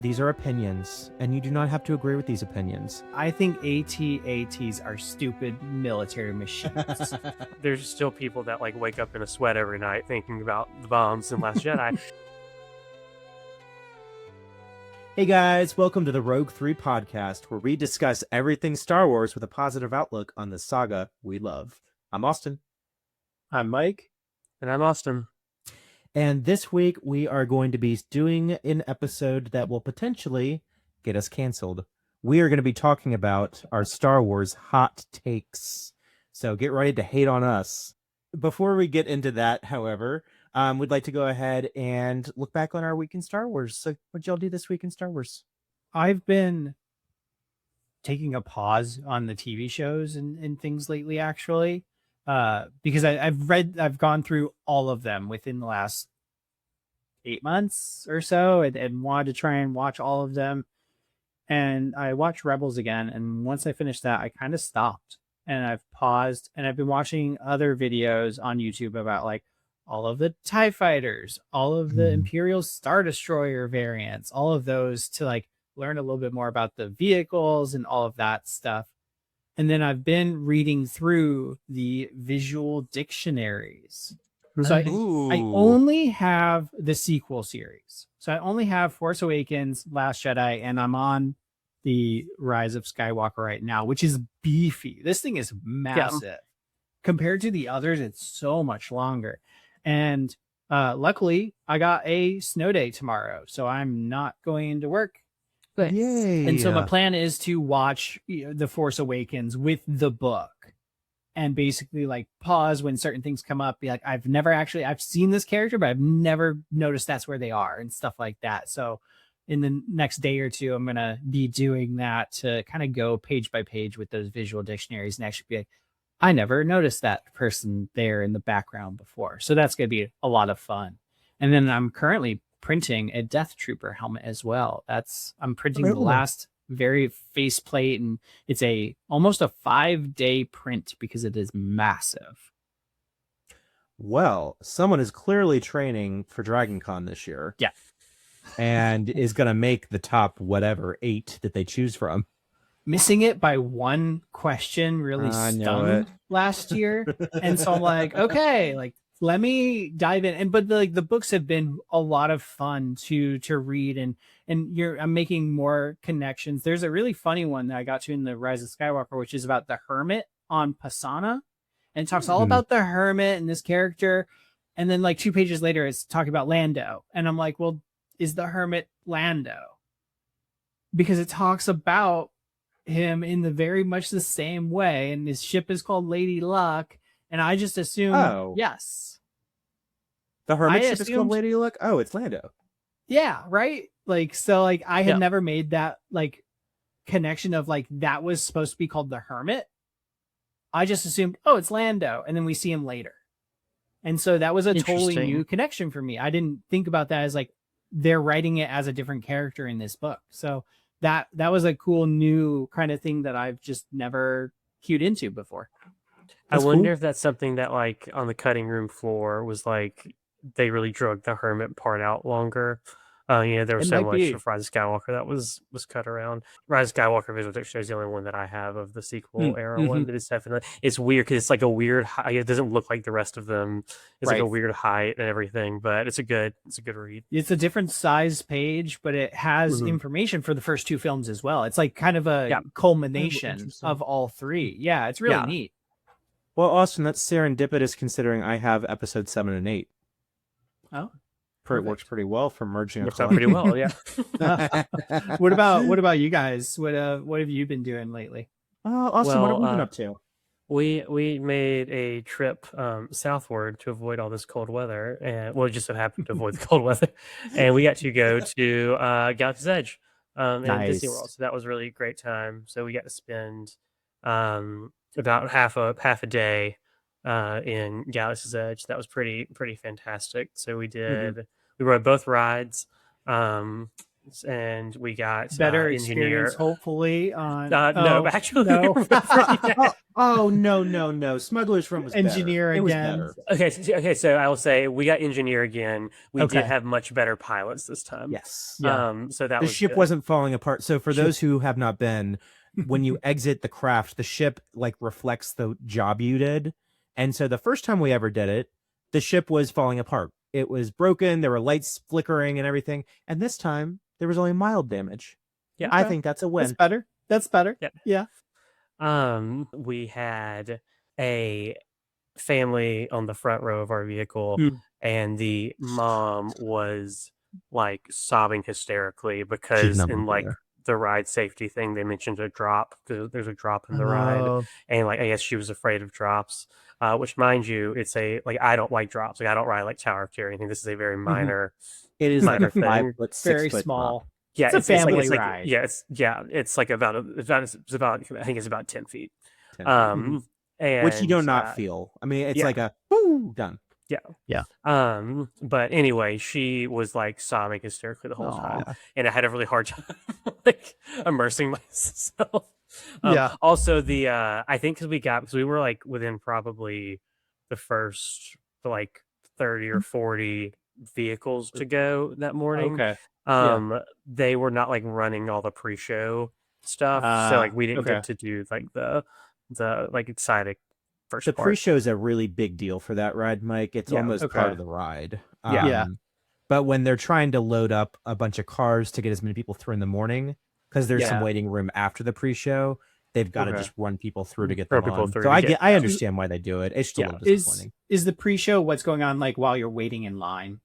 These are opinions, and you do not have to agree with these opinions. I think AT-ATs are stupid military machines. There's still people that like wake up in a sweat every night thinking about the bombs in Last Jedi. Hey guys, welcome to the Rogue 3 podcast, where we discuss everything Star Wars with a positive outlook on the saga we love. I'm Austin. I'm Mike. And I'm Austin. And this week we are going to be doing an episode that will potentially get us canceled. We are going to be talking about our Star Wars hot takes. So get ready to hate on us. Before we get into that, however, we'd like to go ahead and look back on our week in Star Wars. So what'd y'all do this week in Star Wars? I've been taking a pause on the TV shows and things lately, actually. Because I've gone through all of them within the last 8 months or so and wanted to try and watch all of them. And I watched Rebels again. And once I finished that, I kind of stopped and I've paused and I've been watching other videos on YouTube about like all of the TIE fighters, all of the Imperial Star Destroyer variants, all of those to like learn a little bit more about the vehicles and all of that stuff. And then I've been reading through the visual dictionaries. So I only have the sequel series. So I only have Force Awakens, Last Jedi, and I'm on the Rise of Skywalker right now, which is beefy. This thing is massive. Yeah. Compared to the others, it's so much longer. And luckily, I got a snow day tomorrow, so I'm not going into work. But, yay! And so my plan is to watch The Force Awakens with the book and basically like pause when certain things come up. Be like, I've seen this character, but I've never noticed that's where they are and stuff like that. So in the next day or two, I'm going to be doing that to kind of go page by page with those visual dictionaries and actually be like, I never noticed that person there in the background before. So that's going to be a lot of fun. And then I'm currently printing a Death Trooper helmet as well. I'm printing the last very faceplate, and it's almost a 5-day print because it is massive. Well, someone is clearly training for Dragon Con this year. Yeah. And is going to make the top 8 that they choose from. Missing it by one question really stung last year. And so I'm like, okay, like let me dive in. But the books have been a lot of fun to read, and I'm making more connections. There's a really funny one that I got to in the Rise of Skywalker, which is about the hermit on Pasana, and it talks all about the hermit and this character. And then like 2 pages later, it's talking about Lando, and I'm like, well, is the hermit Lando? Because it talks about him in the very much the same way, and his ship is called Lady Luck, and I just assumed yes, the hermit ship is called Lady Luck. Oh, it's Lando. Yeah, right. Like so, like I had never made that like connection of like that was supposed to be called the hermit. I just assumed, oh, it's Lando, and then we see him later, and so that was a totally new connection for me. I didn't think about that as like they're writing it as a different character in this book. So that was a cool new kind of thing that I've just never cued into before. I wonder if that's something that like on the cutting room floor was like they really drug the hermit part out longer. There was so much of Rise of Skywalker that was cut around. Rise of Skywalker visual dictionary is the only one that I have of the sequel era one that is definitely, it's weird because it's like a weird height. It doesn't look like the rest of them. It's like a weird height and everything, but it's a good read. It's a different size page, but it has information for the first 2 films as well. It's like kind of a culmination of all 3. Yeah, it's really neat. Well, Austin, that's serendipitous considering I have episode 7 and 8. Oh. It works pretty well for merging. Works out pretty well, yeah. What about you guys? What have you been doing lately? Austin, what have we been up to? We made a trip southward to avoid all this cold weather, and just so happened to avoid the cold weather, and we got to go to Galaxy's Edge in Disney World. So that was really a great time. So we got to spend about half a day in Galaxy's Edge. That was pretty fantastic. So we rode both rides. and we got better engineer. experience, hopefully. On no, actually, no. No. Smuggler's Run was Engineer better. It was again. better. Okay. So I will say we got engineer again. We did Okay. have much better pilots this time. Yes. Yeah. So that The was ship good. wasn't falling apart. So for those who have not been, when you exit the craft, the ship like reflects the job you did. And so the first time we ever did it, the ship was falling apart. It was broken. There were lights flickering and everything. And this time there was only mild damage. Yeah. I think that's a win. That's better. Yeah. Yeah. We had a family on the front row of our vehicle, and the mom was like sobbing hysterically because in like the ride safety thing they mentioned a drop. There's a drop in the ride, and like I guess she was afraid of drops. Which, mind you, it's a like I don't like drops. Like I don't ride like Tower of Terror or anything. This is a very minor. It is like a 5 foot, 6 very foot small. drop. Yeah, it's a family ride. It's like about I think it's about 10 feet. 10 feet. And which you do not feel. I mean, it's like a woo, done. Yeah. But anyway, she was like sobbing hysterically the whole time, and I had a really hard time like immersing myself. Also, the I think because we were like within probably the first like 30 or 40 vehicles to go that morning. They were not like running all the pre-show stuff, so like we didn't get to do like the like exciting first the part. Pre-show is a really big deal for that ride, Mike. It's almost part of the ride. But when they're trying to load up a bunch of cars to get as many people through in the morning, because there's some waiting room after the pre-show, they've got to just run people through to get them on. So I understand why they do it. It's just a little disappointing. Is the pre-show what's going on like while you're waiting in line?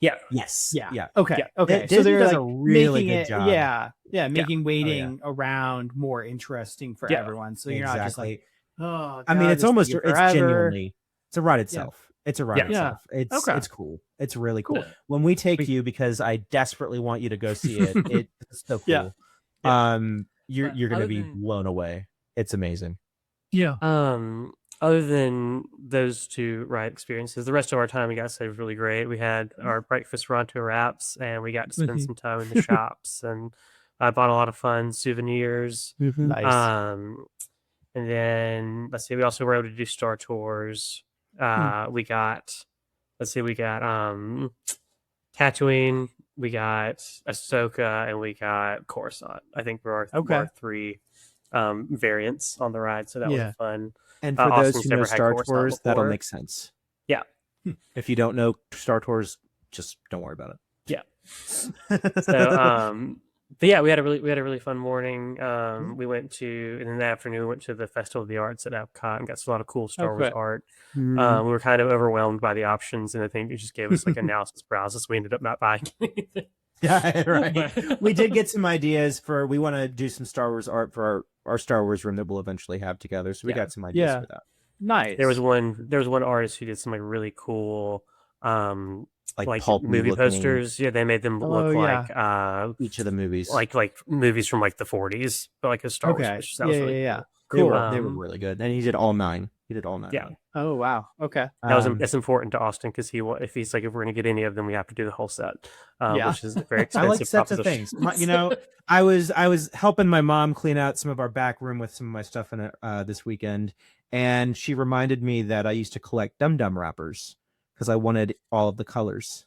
Yeah. Yes. Yeah. Okay. Okay. So they're like a really good job. Making waiting around more interesting for everyone. So you're not just like, oh, God, I mean, it's genuinely, it's a ride itself. It's a ride itself. It's cool. It's really cool. When we take you, because I desperately want you to go see it, it's so cool. You're going to be blown away. It's amazing. Other than those two ride experiences, the rest of our time we got saved really great. We had our breakfast Ronto wraps, and we got to spend some time in the shops, and I bought a lot of fun souvenirs. Nice. And then let's see, we also were able to do Star Tours. We got Tatooine, we got Ahsoka, and we got Coruscant. I think were our three variants on the ride, so that was fun. And for those who know Star Tours, that'll make sense. Yeah. If you don't know Star Tours, just don't worry about it. Yeah. So, but yeah, we had a really fun morning. We went to, and in the afternoon, we went to the Festival of the Arts at Epcot and got a lot of cool Star Wars art. We were kind of overwhelmed by the options, and I think it just gave us like analysis paralysis. We ended up not buying anything. Yeah, right. We did get some ideas we want to do some Star Wars art for our Star Wars room that we'll eventually have together. So we got some ideas for that. Nice. There was one artist who did some like really cool like movie posters. Yeah, they made them look like each of the movies, like movies from like the 40s, but like a Star Wars. Which that was really cool. They were really good, and he did all 9. Yeah. Oh wow. Okay. That's important to Austin because if we're gonna get any of them, we have to do the whole set. Which is very expensive. I like sets of things. I was helping my mom clean out some of our back room with some of my stuff in it this weekend, and she reminded me that I used to collect Dum Dum wrappers because I wanted all of the colors.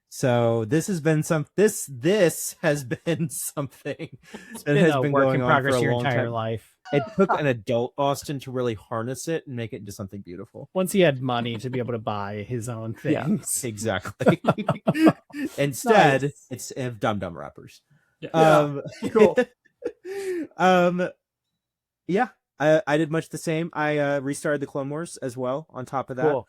So this has been this has been something that has been going on for a long time. Life. It took an adult Austin to really harness it and make it into something beautiful. Once he had money to be able to buy his own things. Yeah, exactly. Instead, it's Dum Dum wrappers. Cool. I did much the same. I restarted the Clone Wars as well on top of that. Cool.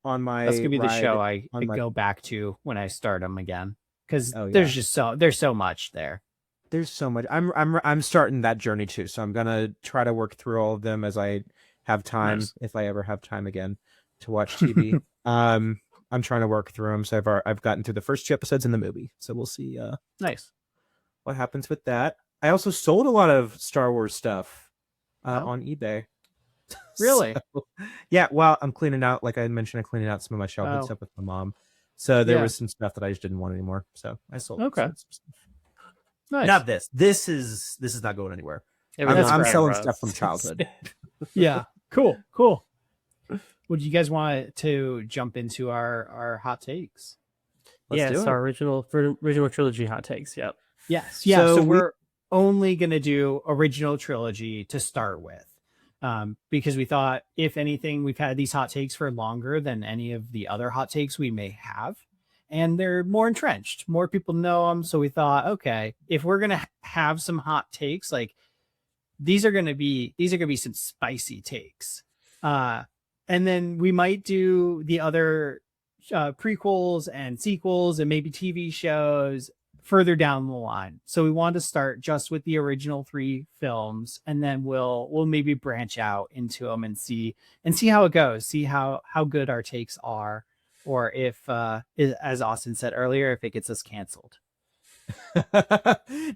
On my that's gonna be the show I go back to when I start them again, because there's so much there. There's so much. I'm starting that journey too, so I'm gonna try to work through all of them as I have time, if I ever have time again to watch TV. I'm trying to work through them, so I've gotten through the first 2 episodes in the movie, so we'll see. Nice. What happens with that? I also sold a lot of Star Wars stuff on eBay. Really? Yeah. Well, I'm cleaning out, like I mentioned, I'm cleaning out some of my childhood stuff with my mom. So there Yeah. was some stuff that I just didn't want anymore. So I sold. Okay. sold some stuff. Nice. Not this. This is not going anywhere. Everyone's I'm brand selling rough. stuff from childhood. Yeah. Cool. Would you guys want to jump into our hot takes? Let's do it. Our original trilogy hot takes. Yep. Yes. Yeah. So, So we're only going to do original trilogy to start with. Because we thought, if anything, we've had these hot takes for longer than any of the other hot takes we may have. And they're more entrenched. More people know them. So we thought, okay, if we're going to have some hot takes, like these are going to be some spicy takes. And then we might do the other prequels and sequels and maybe TV shows further down the line. So we want to start just with the original 3 films, and then we'll maybe branch out into them and see how it goes, see how good our takes are, or if as Austin said earlier, if it gets us canceled.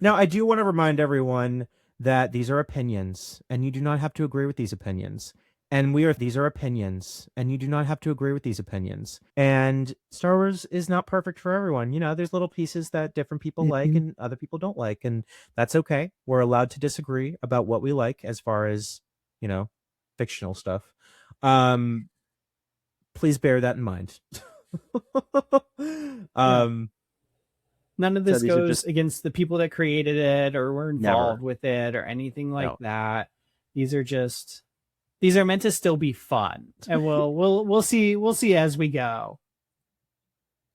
Now, I do want to remind everyone that these are opinions, and you do not have to agree with these opinions. And these are opinions, and you do not have to agree with these opinions. And Star Wars is not perfect for everyone. You know, there's little pieces that different people like and other people don't like, and that's okay. We're allowed to disagree about what we like as far as, you know, fictional stuff. Please bear that in mind. None of this So goes against the people that created it or were involved Never. with it or anything like No. that. These are meant to still be fun, and we'll see as we go.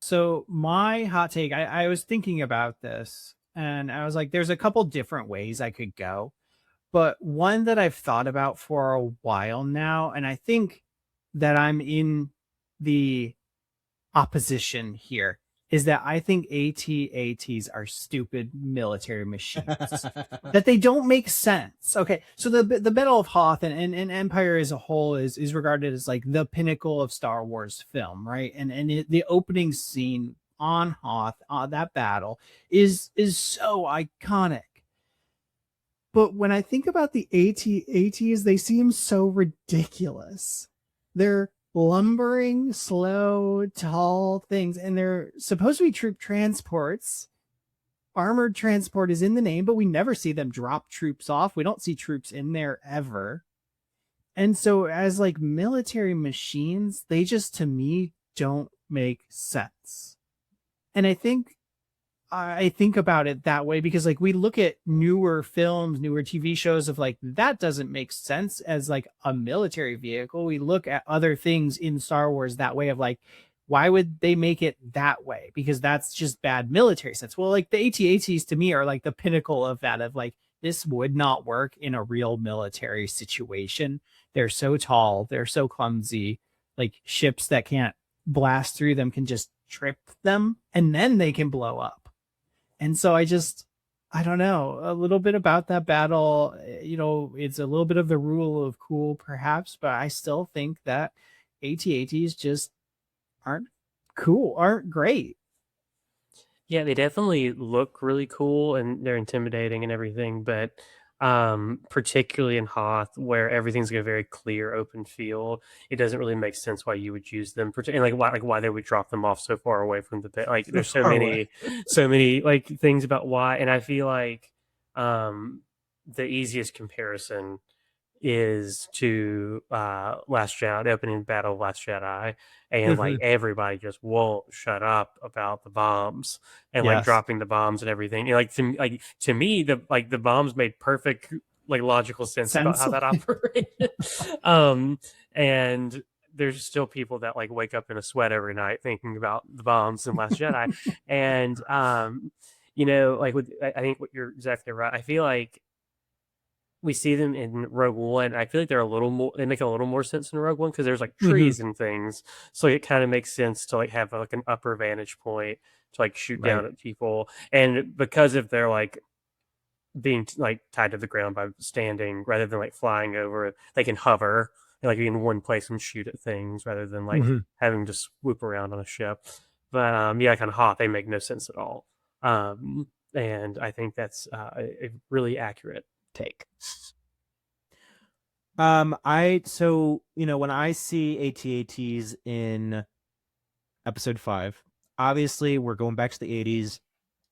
So my hot take, I was thinking about this, and I was like, there's a couple different ways I could go, but one that I've thought about for a while now, and I think that I'm in the opposition here, is that I think AT-ATs are stupid military machines. That they don't make sense. Okay, so the Battle of Hoth and Empire as a whole is regarded as like the pinnacle of Star Wars film, right? And the opening scene on Hoth, that battle is so iconic. But when I think about the AT-ATs, they seem so ridiculous. They're lumbering, slow, tall things, and they're supposed to be troop transports. Armored transport is in the name, but we never see them drop troops off. We don't see troops in there ever. And so as like military machines, they just, to me, don't make sense. And I think about it that way because like we look at newer films, newer TV shows of like, that doesn't make sense as like a military vehicle. We look at other things in Star Wars that way of like, why would they make it that way? Because that's just bad military sense. Well, like the AT-ATs to me are like the pinnacle of that, of like, this would not work in a real military situation. They're so tall. They're so clumsy. Like ships that can't blast through them can just trip them and then they can blow up. And so I don't know, a little bit about that battle, you know, it's a little bit of the rule of cool perhaps, but I still think that AT-ATs just aren't cool, aren't great. Yeah, they definitely look really cool and they're intimidating and everything, but particularly in Hoth, where everything's got a very clear open field, it doesn't really make sense why you would use them. And why they would drop them off so far away from the pit. Like there's so many like things about why, and I feel like the easiest comparison is to Last Jedi, the opening battle of Last Jedi, and like everybody just won't shut up about the bombs and like dropping the bombs and everything. And, to me, the bombs made perfect like logical sense about how that operated. And there's still people that like wake up in a sweat every night thinking about the bombs in Last Jedi, and you know, like I think what you're exactly right. I feel like we see them in Rogue One. I feel like they make a little more sense in Rogue One because there's like trees and things. So it kind of makes sense to like have like an upper vantage point to like shoot down at people. And because of their like being like tied to the ground by standing rather than like flying over, they can hover and like be in one place and shoot at things rather than like having to swoop around on a ship. But yeah, kind of Hoth, they make no sense at all. And I think that's a really accurate take. So you know, when I see AT-ATs in episode 5, obviously we're going back to the 80s.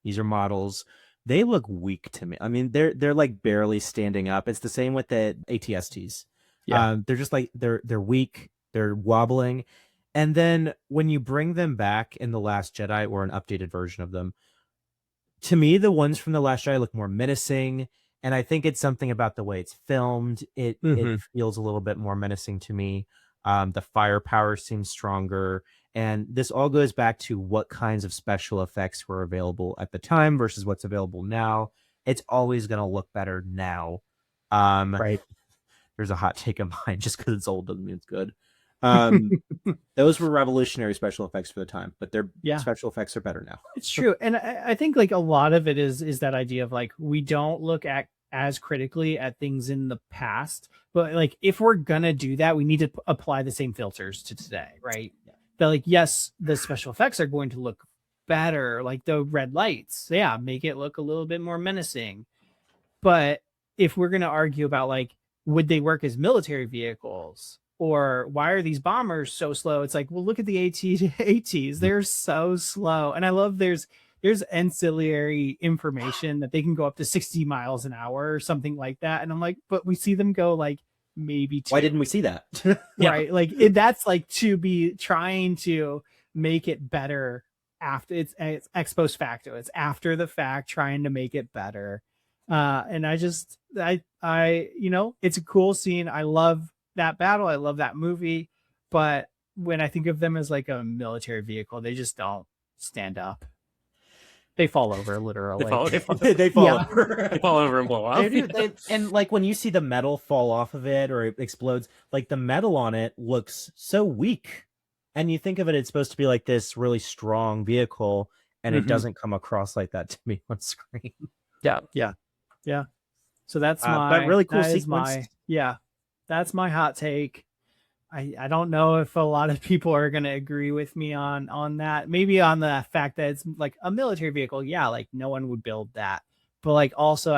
These are models. They look weak to me. I mean, they're like barely standing up. It's the same with the ATSTs. Yeah. They're just like they're weak. They're wobbling. And then when you bring them back in The Last Jedi or an updated version of them, to me, the ones from The Last Jedi look more menacing. And I think it's something about the way it's filmed. It feels a little bit more menacing to me. The firepower seems stronger. And this all goes back to what kinds of special effects were available at the time versus what's available now. It's always going to look better now. Right. There's a hot take of mine. Just because it's old doesn't mean it's good. Those were revolutionary special effects for the time, but their special effects are better now. It's true. And I think like a lot of it is that idea of like, we don't look at as critically at things in the past, but like, if we're going to do that, we need to apply the same filters to today. Right. Yeah. That like, yes, the special effects are going to look better. Like the red lights. Yeah. Make it look a little bit more menacing. But if we're going to argue about like, would they work as military vehicles? Or why are these bombers so slow? It's like, well, look at the ATs. They're so slow. And I love there's ancillary information that they can go up to 60 miles an hour or something like that. And I'm like, but we see them go like maybe 2. Why didn't we see that? Right. Like that's like to be trying to make it better after it's ex post facto. It's after the fact trying to make it better. And I it's a cool scene. I love that battle. I love that movie, but when I think of them as like a military vehicle, they just don't stand up. They fall over literally. They fall over. They fall over and blow off. And like when you see the metal fall off of it or it explodes, like the metal on it looks so weak. And you think of it, it's supposed to be like this really strong vehicle, and it doesn't come across like that to me on screen. Yeah. So that's my really cool sequence. That's my hot take. I don't know if a lot of people are going to agree with me on that. Maybe on the fact that it's like a military vehicle. Yeah, like no one would build that. But like also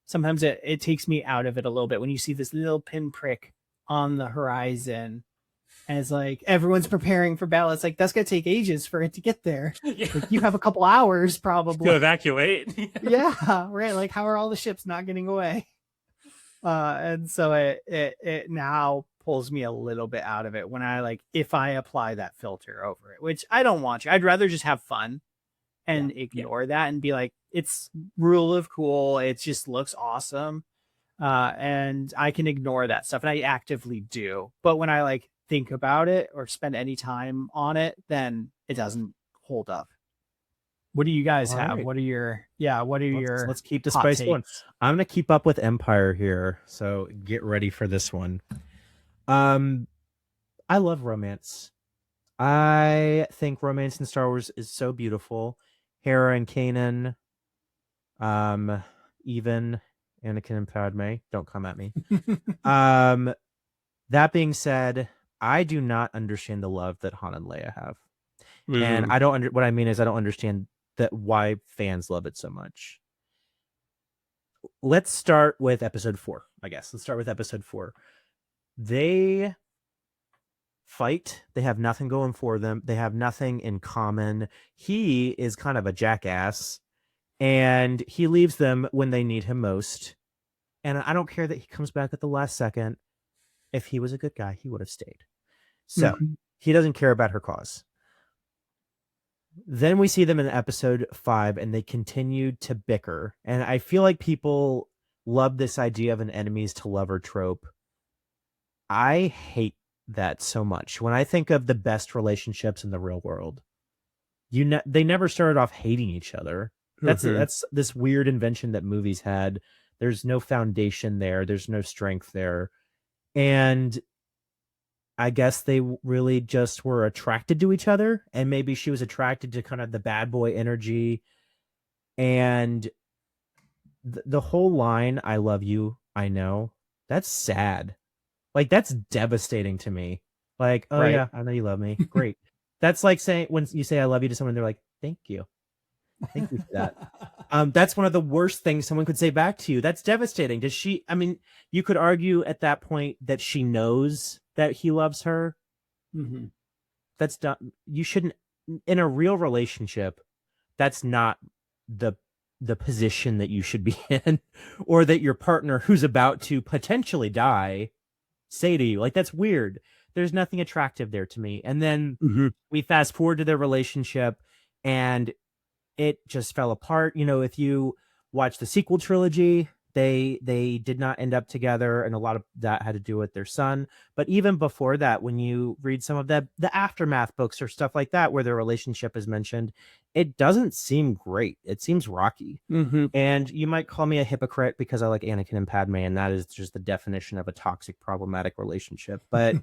sometimes it takes me out of it a little bit when you see this little pinprick on the horizon. And it's like everyone's preparing for battle. It's like that's gonna take ages for it to get there. Like, you have a couple hours probably to evacuate. Yeah, right. Like how are all the ships not getting away? And so it now pulls me a little bit out of it when if I apply that filter over it, which I don't want to. I'd rather just have fun and ignore that and be like, it's rule of cool. It just looks awesome. And I can ignore that stuff, and I actively do. But when I think about it or spend any time on it, then it doesn't hold up. What do you guys have? Right. What are your let's keep the spice going. I'm gonna keep up with Empire here, so get ready for this one. I love romance. I think romance in Star Wars is so beautiful. Hera and Kanan, even Anakin and Padme, don't come at me. That being said, I do not understand the love that Han and Leia have. And I don't what I mean is I don't understand why fans love it so much. Let's start with episode 4, I guess. Let's start with episode 4. They fight. They have nothing going for them. They have nothing in common. He is kind of a jackass, and he leaves them when they need him most. And I don't care that he comes back at the last second. If he was a good guy, he would have stayed. So he doesn't care about her cause. Then we see them in episode 5, and they continue to bicker. And I feel like people love this idea of an enemies to lover trope. I hate that so much. When I think of the best relationships in the real world, they never started off hating each other. That's this weird invention that movies had. There's no foundation there. There's no strength there. And I guess they really just were attracted to each other, and maybe she was attracted to kind of the bad boy energy. And the whole line, "I love you, I know," that's sad. Like, that's devastating to me. Like, oh, right. Yeah, I know you love me. Great. That's like saying, when you say I love you to someone, they're like, thank you. Thank you for that. That's one of the worst things someone could say back to you. That's devastating. You could argue at that point that she knows that he loves her. That's dumb. You shouldn't in a real relationship, that's not the position that you should be in, or that your partner who's about to potentially die say to you. Like, that's weird. There's nothing attractive there to me. And then we fast forward to their relationship, and it just fell apart. You know, if you watch the sequel trilogy, they did not end up together, and a lot of that had to do with their son. But even before that, when you read some of the aftermath books or stuff like that where their relationship is mentioned, it doesn't seem great. It seems rocky. And you might call me a hypocrite because I like Anakin and Padme, and that is just the definition of a toxic, problematic relationship. But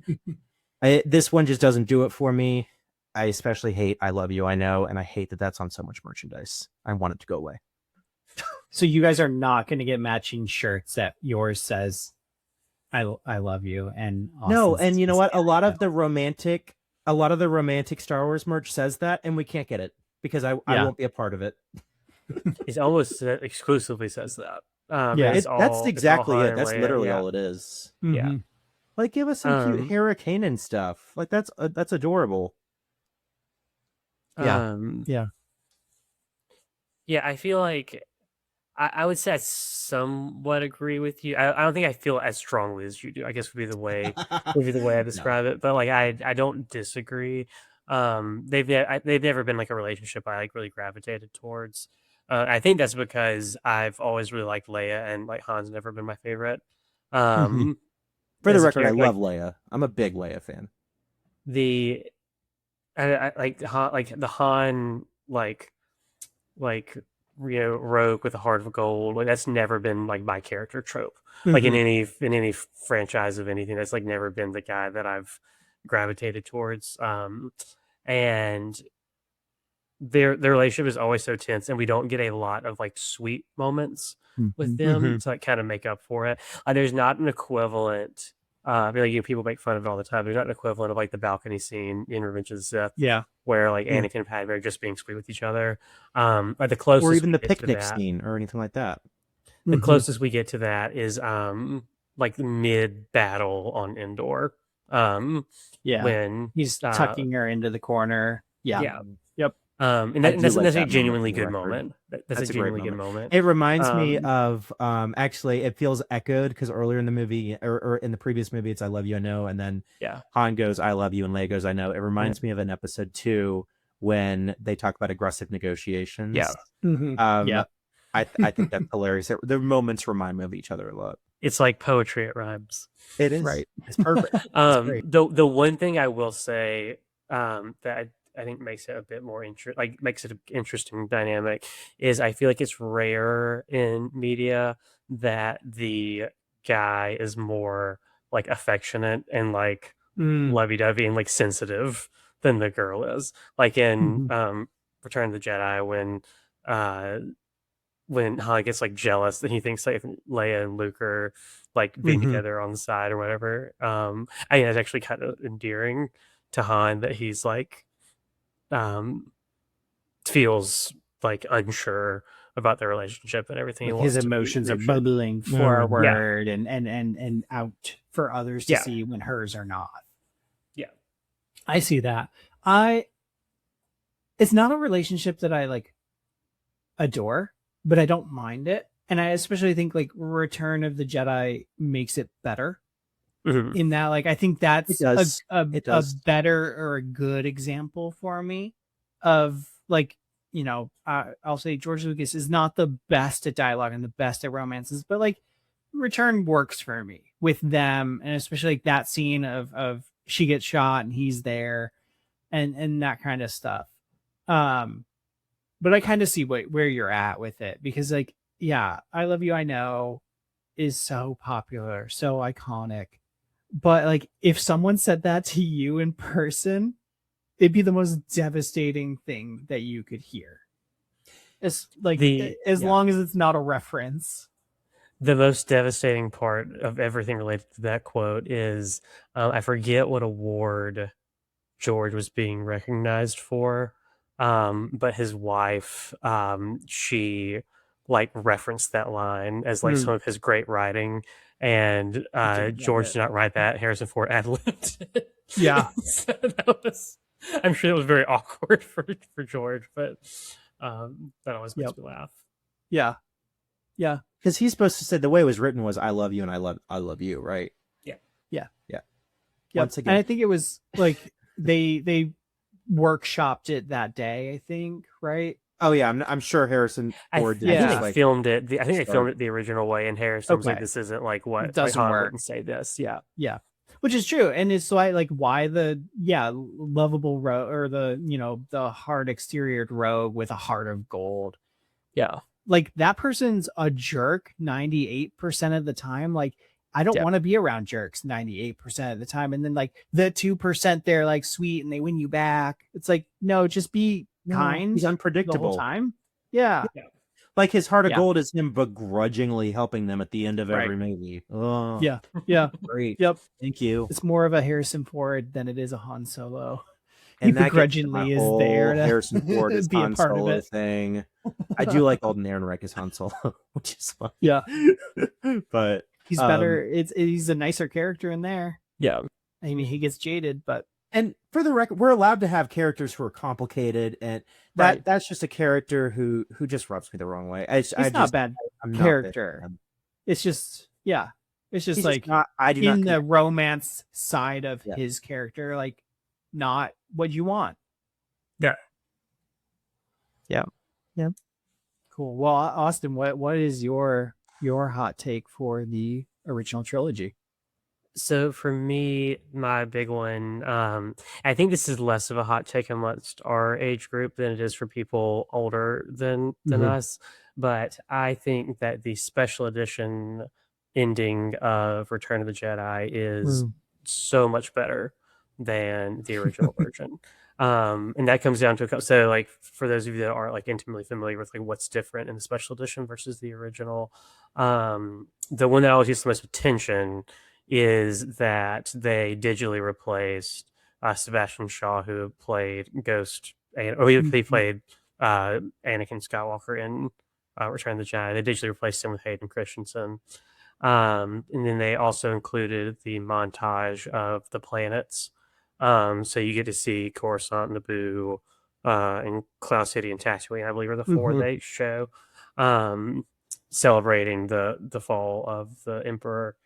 this one just doesn't do it for me. I especially hate I Love You, I Know, and I hate that that's on so much merchandise. I want it to go away. So you guys are not going to get matching shirts that yours says I love you, and no, Austin's and you know what? A lot of the romantic Star Wars merch says that, and we can't get it because I won't be a part of it. It almost exclusively says that. That's exactly it. That's Leia, literally all it is. Yeah. Like, give us some cute Hera Kanan stuff. Like, that's adorable. Yeah. I feel like I would say I somewhat agree with you. I don't think I feel as strongly as you do, I guess would be the way I describe it. But like I don't disagree. They've never been like a relationship I like really gravitated towards. I think that's because I've always really liked Leia, and like Han's never been my favorite. For the record, I love Leia. I'm a big Leia fan. I like the Han rogue with a heart of gold. Like, that's never been like my character trope. Like in any franchise of anything, that's like never been the guy that I've gravitated towards. And their relationship is always so tense, and we don't get a lot of like sweet moments with them to like kind of make up for it. There's not an equivalent. I mean, like, people make fun of it all the time. There's not an equivalent of like the balcony scene in Revenge of the Sith, where like Anakin and Padme are just being sweet with each other. Or the closest, or even the picnic scene, or anything like that. The closest we get to that is like mid battle on Endor. When he's tucking her into the corner. And that's a genuinely good moment. That's a genuinely good moment. It reminds me of actually, it feels echoed because earlier in the movie, or in the previous movie, it's I Love You, I Know, and then Han goes I love you and Leia goes I know. It reminds me of an episode 2 when they talk about aggressive negotiations. I think that's hilarious. The moments remind me of each other a lot. It's like poetry, it rhymes. It is. Right. It's perfect. The one thing I will say that I think makes it a bit more makes it an interesting dynamic is I feel like it's rare in media that the guy is more like affectionate and like lovey-dovey and like sensitive than the girl is. Like in Return of the Jedi, when Han gets like jealous that he thinks like Leia and Luke are like being together on the side or whatever. I think it's actually kind of endearing to Han that he's like feels like unsure about their relationship and everything. His emotions are bubbling forward and out for others to see when hers are not. Yeah. I see that. It's not a relationship that I like adore, but I don't mind it. And I especially think like Return of the Jedi makes it better. In that, like, I think that's a better or a good example for me of like, you know, I'll say George Lucas is not the best at dialogue and the best at romances, but like Return works for me with them, and especially like that scene of she gets shot and he's there, and that kind of stuff. But I kind of see where you're at with it, because like, I Love You, I Know is so popular, so iconic. But like, if someone said that to you in person, it'd be the most devastating thing that you could hear. It's like, as long as it's not a reference. The most devastating part of everything related to that quote is, I forget what award George was being recognized for, but his wife, she like referenced that line as like some of his great writing. And George did not write that. Harrison Ford ad-libbed. Yeah. So that was I'm sure it was very awkward for George, but that always makes me laugh. Yeah. Yeah. Because he's supposed to say the way it was written was "I love you" and I love you," right? Yeah. Yeah. Yeah. Yep. Once again, And I think it was like they workshopped it that day, I think, right? oh yeah, I'm sure Harrison Ford I did think just they like filmed it. I think they start. filmed it the original way, and Harrison was like, Okay. "This isn't like It what like doesn't Hollywood work. wouldn't say this." Yeah. Yeah. Which is true. And it's why the lovable rogue, or the hard exterior rogue with a heart of gold. Yeah. Like, that person's a jerk 98% of the time. Like, I don't want to be around jerks 98% of the time. And then like the 2% they're like sweet and they win you back. It's like, no, just be kind. He's unpredictable the whole time. Yeah. Like his heart of gold is him begrudgingly helping them at the end of every Right. movie. Oh, Yeah. great. Yep. Thank you. It's more of a Harrison Ford than it is a Han Solo. And he that begrudgingly is there to Harrison Ford is be Han a part Solo of it. thing. I do like Alden Ehrenreich as Han Solo, which is fun. Yeah. But he's better. He's a nicer character in there. Yeah. I mean, he gets jaded, but and for the record, we're allowed to have characters who are complicated, and that's just a character who just rubs me the wrong way. It's not a bad character. It's just it's just like the romance side of his character, like not what you want. Yeah. Cool. Well, Austin, what is your hot take for the original trilogy? So for me, my big one, I think this is less of a hot take amongst our age group than it is for people older than us. But I think that the special edition ending of Return of the Jedi is so much better than the original version. And that comes down to so like for those of you that aren't like intimately familiar with like what's different in the special edition versus the original, the one that always gets the most attention is that they digitally replaced Sebastian Shaw, who played Ghost, he played Anakin Skywalker in Return of the Jedi. They digitally replaced him with Hayden Christensen. And then they also included the montage of the planets. So you get to see Coruscant, Naboo, and Cloud City and Tatooine, I believe, are the four they show, celebrating the fall of the Emperor.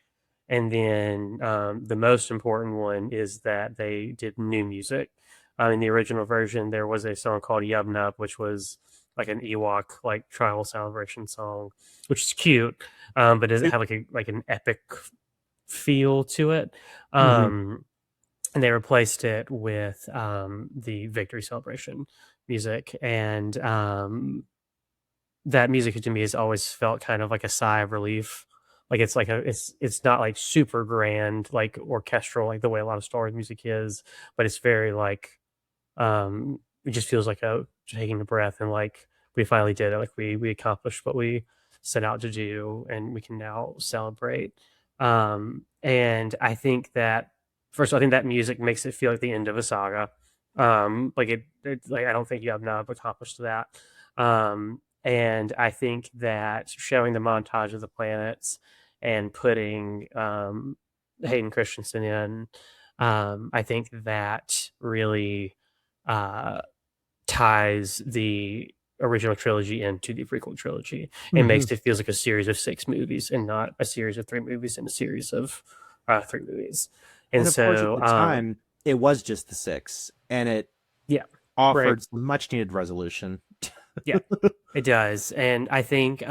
And then the most important one is that they did new music. In the original version, there was a song called Yub Nub, which was like an Ewok like tribal celebration song, which is cute, but doesn't have like an epic feel to it. And they replaced it with the victory celebration music, and that music to me has always felt kind of like a sigh of relief. Like it's like it's not like super grand, like orchestral, like the way a lot of Star Wars music is, but it's very like it just feels like taking a breath and like we finally did it, like we accomplished what we set out to do, and we can now celebrate. And I think that first of all, I think that music makes it feel like the end of a saga. Like like I don't think you have now accomplished that. And I think that showing the montage of the planets and putting Hayden Christensen in, I think that really ties the original trilogy into the prequel trilogy. It makes it feels like a series of 6 movies and not a series of 3 movies and a series of 3 movies. And of course, at the time, it was just the 6, and it offered some much needed resolution. Yeah, it does. And I think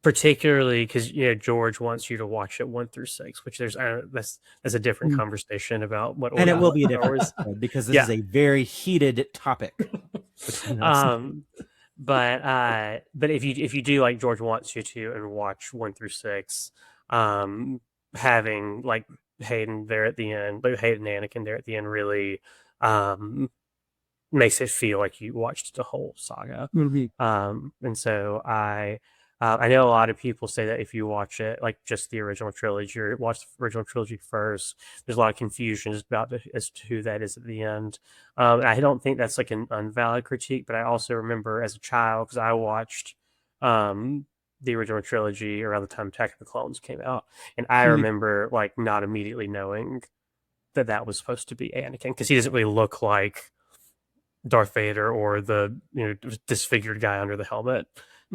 particularly because George wants you to watch it 1 through 6, which that's a different conversation about what, and it will be a different episode because this is a very heated topic. But if you do like George wants you to and watch 1 through 6, having like Hayden there at the end, like Hayden and Anakin there at the end, really makes it feel like you watched the whole saga. And so I know a lot of people say that if you watch it like just the original trilogy or watch the original trilogy first, there's a lot of confusion as to who that is at the end. I don't think that's like an unvalid critique, but I also remember as a child, because I watched the original trilogy around the time Attack of the Clones came out, and I remember like not immediately knowing that was supposed to be Anakin, because he doesn't really look like Darth Vader or the disfigured guy under the helmet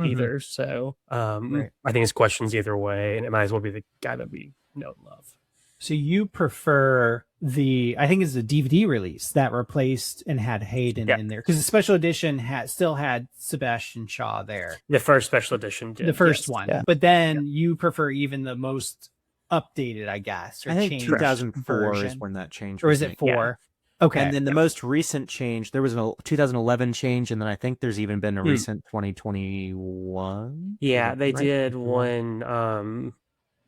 either. So Right. I think it's questions either way, and it might as well be the guy that we know and love. So you prefer I think it's the DVD release that replaced and had Hayden in there, because the special edition still had Sebastian Shaw there. The first special edition did. The first one. Yeah. But then you prefer even the most updated, I guess. Or I think 2004 version. is when that changed. Or is it 4? Yeah. Okay. And then the most recent change, there was a 2011 change, and then I think there's even been a recent 2021. Yeah, they did one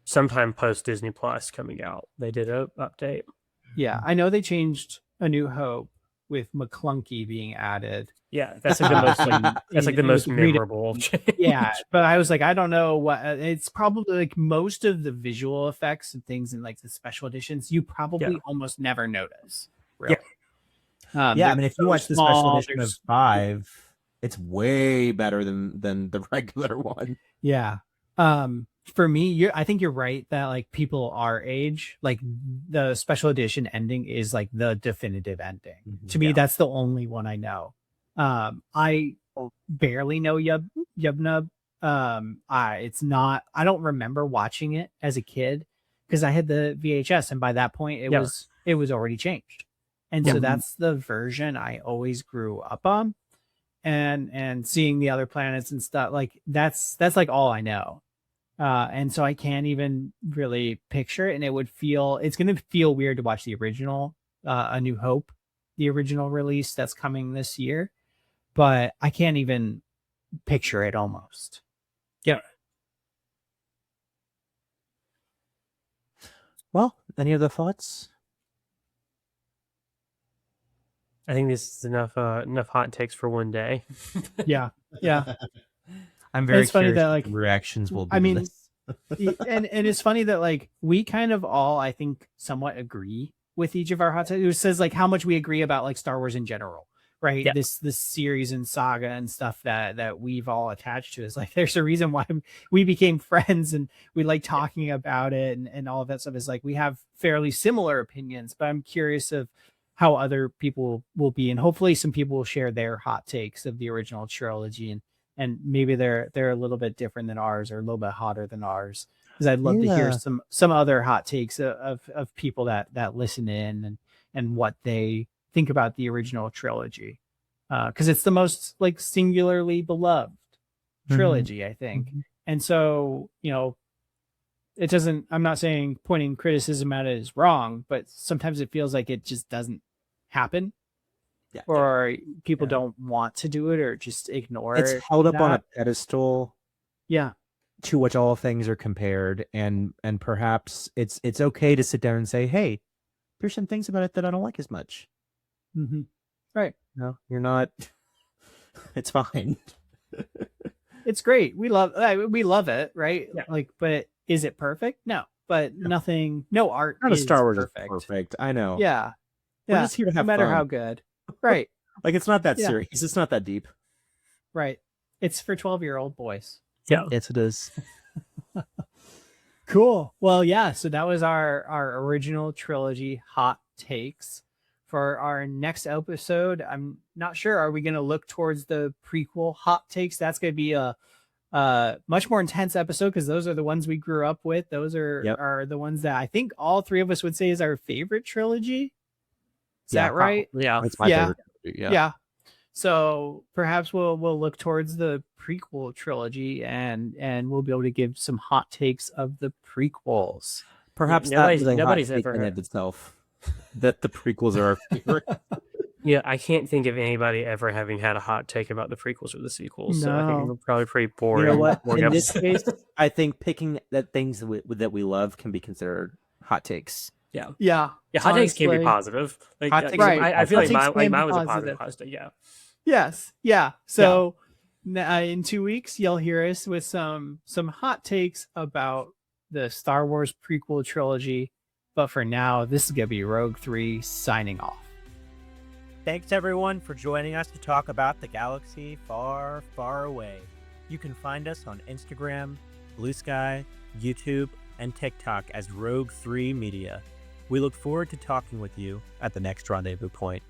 sometime post Disney Plus coming out. They did an update. Yeah, I know they changed A New Hope with McClunky being added. Yeah, that's like the most that's like the most memorable change. Yeah, but I was like, I don't know what it's probably like most of the visual effects and things in like the special editions you probably almost never notice. Really. Yeah, I mean, if you watch the special edition of 5, it's way better than the regular one. Yeah. For me, I think you're right that like people our age, like the special edition ending is like the definitive ending. Mm-hmm. To me, that's the only one I know. I barely know Yub-Nub. I don't remember watching it as a kid because I had the VHS, and by that point it was already changed. And so that's the version I always grew up on, and seeing the other planets and stuff, like that's like all I know. And so I can't even really picture it, and it's going to feel weird to watch the original, A New Hope, the original release that's coming this year, but I can't even picture it almost. Yeah. Well, any other thoughts? I think this is enough hot takes for one day. Yeah. I'm very curious that like reactions will be. I mean, and it's funny that like we kind of all, I think, somewhat agree with each of our hot takes. It says like how much we agree about like Star Wars in general, right? Yeah. This series and saga and stuff that we've all attached to is like there's a reason why we became friends and we like talking about it and all of that stuff is like we have fairly similar opinions, but I'm curious of how other people will be, and hopefully some people will share their hot takes of the original trilogy, and maybe they're a little bit different than ours or a little bit hotter than ours, because I'd love to hear some other hot takes of people that listen in and what they think about the original trilogy, because it's the most like singularly beloved trilogy, I think. And so it doesn't, I'm not saying pointing criticism at it is wrong, but sometimes it feels like it just doesn't happen, or people don't want to do it or just ignore it. It's held up on a pedestal, to which all things are compared, and perhaps it's okay to sit down and say, hey, here's some things about it that I don't like as much. Right. No, you're not. It's fine. It's great. We love it, right? Yeah. Like, but is it perfect? No. But no art. None of Star Wars is perfect. I know. Yeah. We're just here to have fun. No matter fun. how good. Right. Like, it's not that serious. It's not that deep. Right. It's for 12-year-old boys. Yeah. Yes, it is. Cool. Well, yeah. So that was our original trilogy hot takes. For our next episode, I'm not sure. Are we going to look towards the prequel hot takes? That's going to be a much more intense episode, because those are the ones we grew up with. Those are the ones that I think all three of us would say is our favorite trilogy. Is that right? Yeah, it's my favorite. Yeah. So perhaps we'll look towards the prequel trilogy and we'll be able to give some hot takes of the prequels. Perhaps nobody's ever in itself that the prequels are our favorite. Yeah, I can't think of anybody ever having had a hot take about the prequels or the sequels. No. So I think we're probably pretty boring. You know what? In this case, I think picking that things that we love can be considered hot takes. Yeah. Hot takes can be positive. Like, hot takes, right. I feel like mine was a positive. positive. Yeah. Yes. Yeah. So in 2 weeks, you'll hear us with some hot takes about the Star Wars prequel trilogy. But for now, this is going to be Rogue 3 signing off. Thanks, everyone, for joining us to talk about the galaxy far, far away. You can find us on Instagram, Blue Sky, YouTube, and TikTok as Rogue 3 Media. We look forward to talking with you at the next rendezvous point.